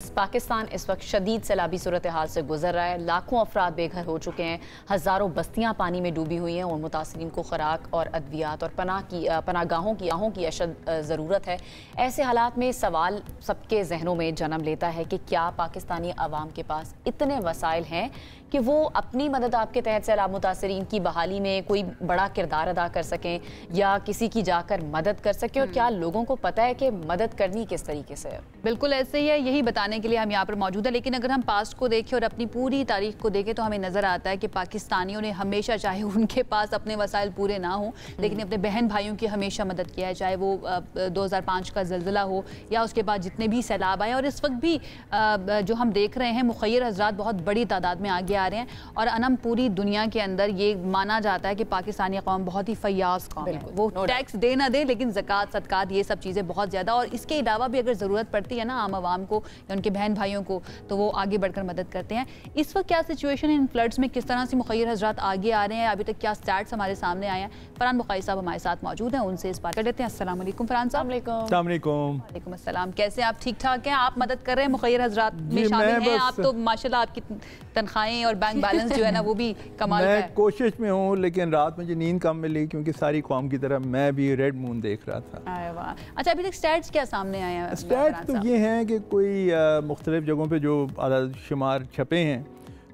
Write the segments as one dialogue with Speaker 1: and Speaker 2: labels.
Speaker 1: पाकिस्तान इस वक्त शदीद सैलाबी सूरत हाल से गुजर रहा है। लाखों अफराद बेघर हो चुके हैं, हज़ारों बस्तियां पानी में डूबी हुई हैं और मुतासरीन को खुराक और अद्वियात और पनागाहों की अशद ज़रूरत है। ऐसे हालात में सवाल सबके जहनों में जन्म लेता है कि क्या पाकिस्तानी अवाम के पास इतने वसाइल हैं कि वो अपनी मदद आपके तहत सैलाब मुतासरीन की बहाली में कोई बड़ा किरदार अदा कर सकें या किसी की जाकर मदद कर सकें, और क्या लोगों को पता है कि मदद करनी किस तरीके से है?
Speaker 2: बिल्कुल ऐसे ही है, यही बताने के लिए हम यहाँ पर मौजूद है। लेकिन अगर हम पास्ट को देखें और अपनी पूरी तारीख को देखें तो हमें नज़र आता है कि पाकिस्तानियों ने हमेशा, चाहे उनके पास अपने वसाइल पूरे ना हों, लेकिन अपने बहन भाइयों की हमेशा मदद किया है, चाहे वो 2005 का ज़ल्ज़ला हो या उसके बाद जितने भी सैलाब आए। और इस वक्त भी जो हम देख रहे हैं, मुखय्यर हज़रात बहुत बड़ी तादाद में आगे आ रहे हैं और अनम पूरी दुनिया के अंदर ये माना जाता है कि पाकिस्तानी कौम बहुत ही फयाज कौम है। वो टैक्स दे ना दे, लेकिन ज़कात सदकात ये सब चीज़ें बहुत ज़्यादा, और इसके अलावा भी अगर ज़रूरत पड़ती है ना आम आवाम को या उनके बहन भाइयों को, तो वो आगे बढ़कर मदद करते हैं। इस वक्त क्या सिचुएशन है इन फ्लड्स में, किस तरह से मुखय्यर हज़रात आगे आ रहे हैं, अभी तक क्या स्टैट्स हमारे सामने आए हैं? फरहान बुखारी साहब हमारे साथ मौजूद हैं, उनसे इस बात कर लेते हैं। अस्सलाम वालेकुम फरहान साहब। वालेकुम अस्सलाम, कैसे आप? ठीक ठाक हैं? आप मदद कर रहे हैं, मुखय्यर हज़रात में शामिल हैं आप तो माशाल्लाह, आपकी तनख्वाहें और बैंक बैलेंस जो है ना वो भी कमाल का है।
Speaker 3: मैं कोशिश में हूँ, लेकिन रात मुझे नींद कम मिली क्योंकि सारी कौम की तरह मैं भी रेड मून देख रहा था।
Speaker 2: अच्छा, अभी तक स्टैट्स क्या सामने आए हैं?
Speaker 3: स्टैट्स तो ये हैं कि कोई मुख्तलिफ जगहों पे जो आदाद शुमार छपे हैं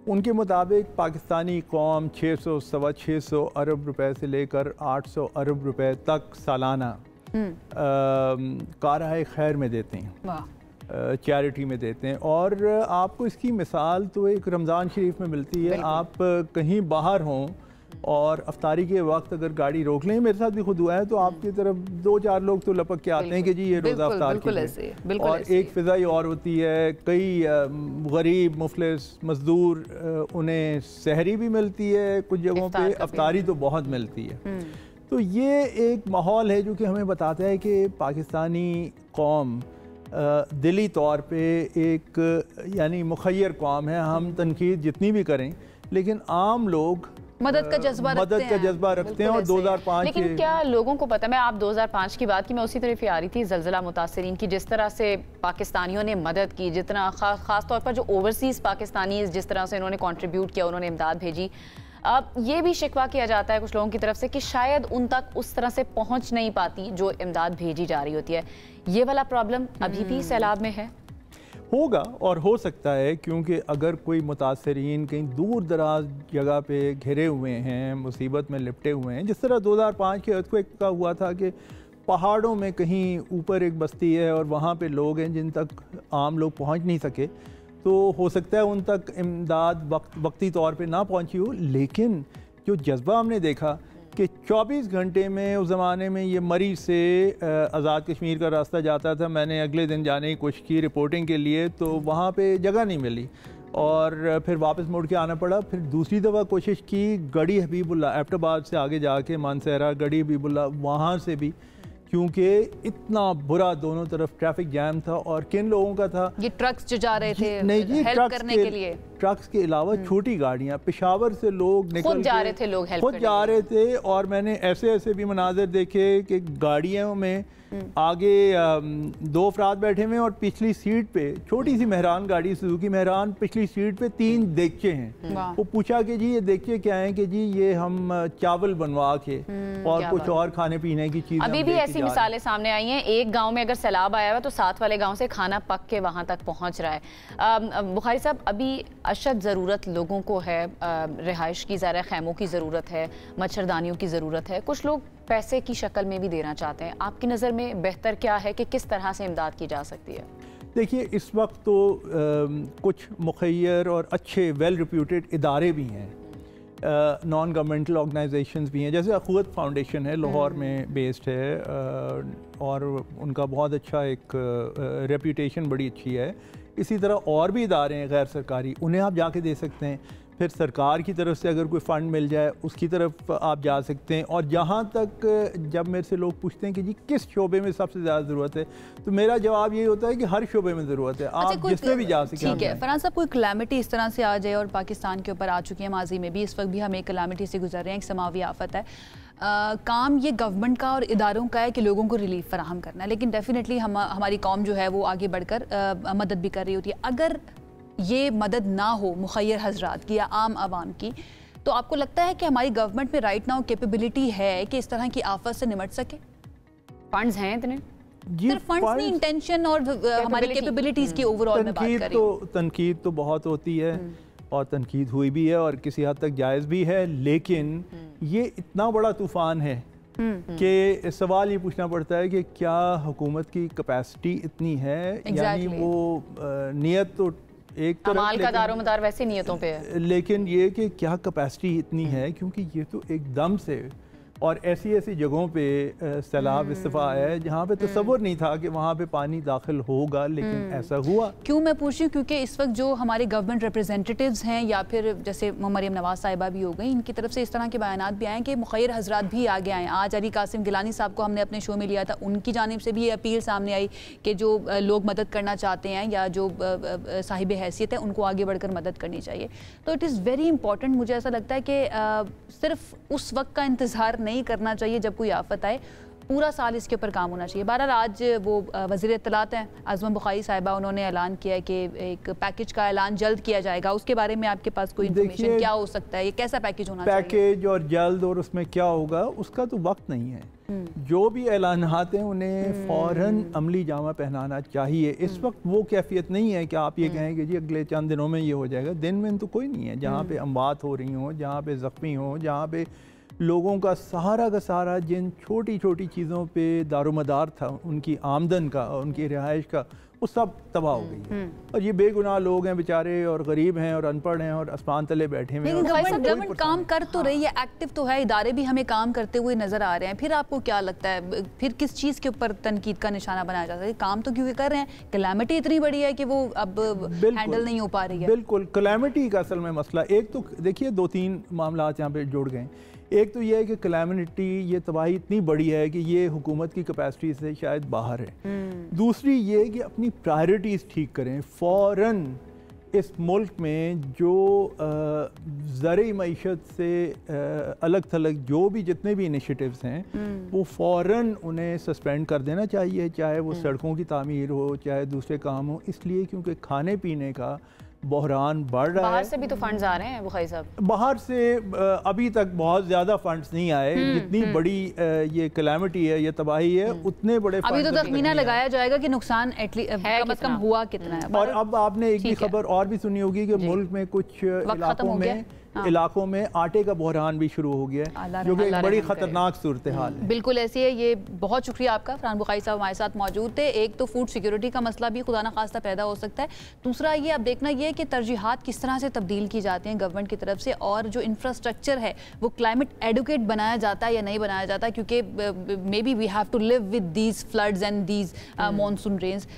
Speaker 3: उनके मुताबिक पाकिस्तानी कौम 600 सवा 600 अरब रुपए से लेकर 800 अरब रुपए तक सालाना कारहाए खैर में देते हैं, चैरिटी में देते हैं। और आपको इसकी मिसाल तो एक रमज़ान शरीफ में मिलती है। आप कहीं बाहर हों और अफ्तारी के वक्त अगर गाड़ी रोक लें, मेरे साथ भी खुद हुआ है, तो आपकी तरफ 2-4 लोग तो लपक के आते हैं कि जी ये रोज़ा अफ्तार की। और एक फ़िज़ा ही और होती है, कई गरीब मुफलिस मज़दूर उन्हें सहरी भी मिलती है, कुछ जगहों पे अफ्तारी तो बहुत मिलती है। तो ये एक माहौल है जो कि हमें बताता है कि पाकिस्तानी कौम दिली तौर पे एक यानी मुखय्यर कौम है। हम तनकीद जितनी भी करें, लेकिन आम लोग
Speaker 2: मदद का जज्बा
Speaker 3: रखते हैं। और 2005
Speaker 1: लेकिन क्या लोगों को पता, मैं आप 2005 की बात की, मैं उसी तरफ ही आ रही थी, ज़ल्ज़ला मुतासरीन की, जिस तरह से पाकिस्तानियों ने मदद की, जितना ख़ास तौर पर जो ओवरसीज़ पाकिस्तानी जिस तरह से इन्होंने कंट्रीब्यूट किया, उन्होंने इमदाद भेजी। अब ये भी शिकवा किया जाता है कुछ लोगों की तरफ से कि शायद उन तक उस तरह से पहुंच नहीं पाती जो इमदाद भेजी जा रही होती है। ये वाला प्रॉब्लम अभी भी सैलाब में है?
Speaker 3: होगा और हो सकता है, क्योंकि अगर कोई मुतासरीन कहीं दूर दराज जगह पे घिरे हुए हैं, मुसीबत में लिपटे हुए हैं, जिस तरह 2005 के अर्थक्वेक का हुआ था कि पहाड़ों में कहीं ऊपर एक बस्ती है और वहाँ पे लोग हैं जिन तक आम लोग पहुँच नहीं सके, तो हो सकता है उन तक इमदाद वक्ती तौर पे ना पहुँची हो। लेकिन जो जज्बा हमने देखा कि 24 घंटे में, उस ज़माने में ये मरी से आज़ाद कश्मीर का रास्ता जाता था, मैंने अगले दिन जाने की कोशिश की रिपोर्टिंग के लिए, तो वहाँ पे जगह नहीं मिली और फिर वापस मुड़ के आना पड़ा। फिर दूसरी दफ़ा कोशिश की गढ़ी हबीबुल्लाह, एबटाबाद से आगे जाके मानसहरा, गढ़ी हबीबुल्लाह, वहाँ से भी, क्योंकि इतना बुरा दोनों तरफ ट्रैफिक जैम था। और किन लोगों का था?
Speaker 2: ये ट्रक्स जो जा रहे थे
Speaker 3: नहीं जी,
Speaker 2: हेल्प करने के लिए।
Speaker 3: ट्रक्स के अलावा छोटी गाड़ियाँ, पेशावर से लोग निकल
Speaker 1: जा रहे थे, लोग
Speaker 3: खुद जा रहे थे। और मैंने ऐसे भी मनाजिर देखे कि गाड़ियों में आगे 2 अफराद बैठे हुए और पिछली सीट पे छोटी सी मेहरान गाड़ी, सुजुकी मेहरान, पिछली सीट पे 3 देगचे हैं। वो पूछा कि जी ये देगचे क्या हैं? कि जी ये हम चावल बनवा के और कुछ और खाने पीने की चीज़।
Speaker 1: अभी भी ऐसी मिसालें सामने आई हैं। एक गांव में अगर सैलाब आया हुआ तो साथ वाले गांव से खाना पक के वहां तक पहुंच रहा है। बुखारी साहब, अभी अशद ज़रूरत लोगों को है, रिहाइश की, ज़रा खैमों की ज़रूरत है, मच्छरदानियों की ज़रूरत है, कुछ लोग पैसे की शक्ल में भी देना चाहते हैं। आपकी नज़र में बेहतर क्या है कि किस तरह से इमदाद की जा सकती है?
Speaker 3: देखिए, इस वक्त तो कुछ मुखय्यर और अच्छे वेल रिप्यूटेड इदारे भी हैं, नॉन गवर्नमेंटल ऑर्गेनाइजेशंस भी हैं, जैसे अखुवत फाउंडेशन है, लाहौर में बेस्ड है और उनका बहुत अच्छा एक रेपूटेशन बड़ी अच्छी है। इसी तरह और भी इदारे हैं गैर सरकारी, उन्हें आप जाके दे सकते हैं। फिर सरकार की तरफ से अगर कोई फ़ंड मिल जाए उसकी तरफ आप जा सकते हैं। और जहाँ तक जब मेरे से लोग पूछते हैं कि जी किस शोबे में सबसे ज़्यादा ज़रूरत है, तो मेरा जवाब ये होता है कि हर शोबे में ज़रूरत है। आप जिसमें भी जा सकें।
Speaker 2: ठीक है फरहान साहब, कोई कलामिटी इस तरह से आ जाए, और पाकिस्तान के ऊपर आ चुकी है माजी में भी, इस वक्त भी हम एक कलामिटी से गुजर रहे हैं, एक समावी आफत है, काम ये गवर्नमेंट का और इदारों का है कि लोगों को रिलीफ फराहम करना है, लेकिन डेफिनेटली हमारी कौम जो है वो आगे बढ़कर मदद भी कर रही होती है। अगर ये मदद ना हो मुखय्यर हजरात की या आम आवाम की, तो आपको लगता है कि हमारी गवर्नमेंट में राइट नाउ कैपेबिलिटी है कि इस तरह की आफत से निपट सके?
Speaker 1: फंड्स हैं इतने?
Speaker 2: सिर्फ फंड्स नहीं, इंटेंशन और हमारी कैपेबिलिटीज की ओवरऑल में बात करें।
Speaker 3: तनकीद तो बहुत होती है और तनकीद हुई भी है और किसी हद तक जायज़ भी है, लेकिन ये इतना बड़ा तूफान है कि सवाल ये पूछना पड़ता है कि क्या हुकूमत की कैपेसिटी इतनी है। यानी वो नियत तो एक तरफ,
Speaker 1: अमाल का दारोमदार वैसे नियतों पे है,
Speaker 3: लेकिन ये कि क्या कैपेसिटी इतनी है, क्योंकि ये तो एकदम से और ऐसी ऐसी जगहों पे सैलाब इस्तिफा है जहाँ पे तसव्वुर नहीं था कि वहाँ पे पानी दाखिल होगा, लेकिन ऐसा हुआ।
Speaker 2: क्यों मैं पूछ रही हूँ, क्योंकि इस वक्त जो हमारे गवर्नमेंट रिप्रेजेंटेटिव्स हैं या फिर जैसे मरियम नवाज साहिबा भी हो गई, इनकी तरफ से इस तरह के बयानात भी आए कि मुखय्यर हजरात भी आगे आए। आज अली कासिम गिलानी साहब को हमने अपने शो में लिया था, उनकी जानिब से भी ये अपील सामने आई कि जो लोग मदद करना चाहते हैं या जो साहिब हैसियत है उनको आगे बढ़कर मदद करनी चाहिए। तो इट इज़ वेरी इंपॉर्टेंट, मुझे ऐसा लगता है कि सिर्फ उस वक्त का इंतज़ार नहीं करना चाहिए जब कोई आफत आए, पूरा साल इसके ऊपर काम होना चाहिए। बहरहाल आज वो वज़ीर इत्तलात हैं आज़मा बुखारी साहिबा, उन्होंने ऐलान किया है कि एक पैकेज का ऐलान जल्द किया जाएगा। उसके बारे में आपके पास कोई इन्फॉर्मेशन क्या हो सकता है? ये कैसा पैकेज होना चाहिए?
Speaker 3: पैकेज और जल्द और उसमें क्या होगा उसका तो वक्त नहीं है। जो भी ऐलानात हैं उन्हें फ़ौरन अमली जामा पहनाना चाहिए। इस वक्त वो कैफियत नहीं है कि आप ये कहें कि जी अगले चंद दिनों में ये हो जाएगा। दिन में तो कोई नहीं है। जहाँ पे अमवात हो रही हों, जहाँ पे ज़ख्मी हों, जहाँ पे लोगों का सारा जिन छोटी छोटी चीज़ों पे दारोमदार था, उनकी आमदन का, उनकी रिहाइश का, वो सब तबाह हो गई है। और ये बेगुनाह लोग हैं बेचारे, और गरीब हैं और अनपढ़ हैं और आसमान तले बैठे हुए हैं।
Speaker 2: गवर्नमेंट काम कर तो रही है, एक्टिव तो है, इदारे भी हमें काम करते हुए नजर आ रहे हैं। फिर आपको क्या लगता है, फिर किस चीज़ के ऊपर तनकीद का निशाना बनाया जा सकता है? काम तो क्योंकि कर रहे हैं, कैलामिटी इतनी बड़ी है कि वो अब हैंडल नहीं हो पा रही है।
Speaker 3: बिल्कुल, कैलामिटी का असल में मसला एक तो देखिए, दो तीन मामला यहाँ पे जुड़ गए। एक तो ये है कि कैलामिटी, ये तबाही इतनी बड़ी है कि ये हुकूमत की कैपेसिटी से शायद बाहर है। दूसरी ये है कि अपनी प्रायोरिटीज़ ठीक करें। फ़ौरन इस मुल्क में जो ज़रूरी मईशत से अलग थलग जो भी जितने भी इनिशिएटिव्स हैं, वो फ़ौरन उन्हें सस्पेंड कर देना चाहिए, चाहे वो सड़कों की तामीर हो, चाहे दूसरे काम हो। इसलिए क्योंकि खाने पीने का बहरान बढ़ रहा है।
Speaker 1: बाहर से भी तो फंड्स आ रहे हैं बुखारी साहब।
Speaker 3: बाहर से अभी तक बहुत ज़्यादा फंड्स नहीं आए। जितनी बड़ी ये कैलामिटी है, ये तबाही है, उतने बड़े
Speaker 2: अभी तो तखमीना लगाया जाएगा कि नुकसान कम से कम हुआ कितना है।
Speaker 3: और अब आपने एक भी खबर और भी सुनी होगी कि मुल्क में कुछ इलाकों में आटे का बहरान भी शुरू हो गया है, जो कि एक बड़ी खतरनाक सूरत हाल है।
Speaker 2: बिल्कुल ऐसी है। ये बहुत शुक्रिया आपका, फरहान बुखारी साहब हमारे साथ मौजूद थे। एक तो फूड सिक्योरिटी का मसला भी खुदा ना खास्ता पैदा हो सकता है। दूसरा ये अब देखना ये कि तरजीहात किस तरह से तब्दील की जाती हैं गवर्नमेंट की तरफ से, और जो इंफ्रास्ट्रक्चर है वो क्लाइमेट एडुकेट बनाया जाता है या नहीं बनाया जाता, क्योंकि maybe we have to live with these floods and these monsoon rains.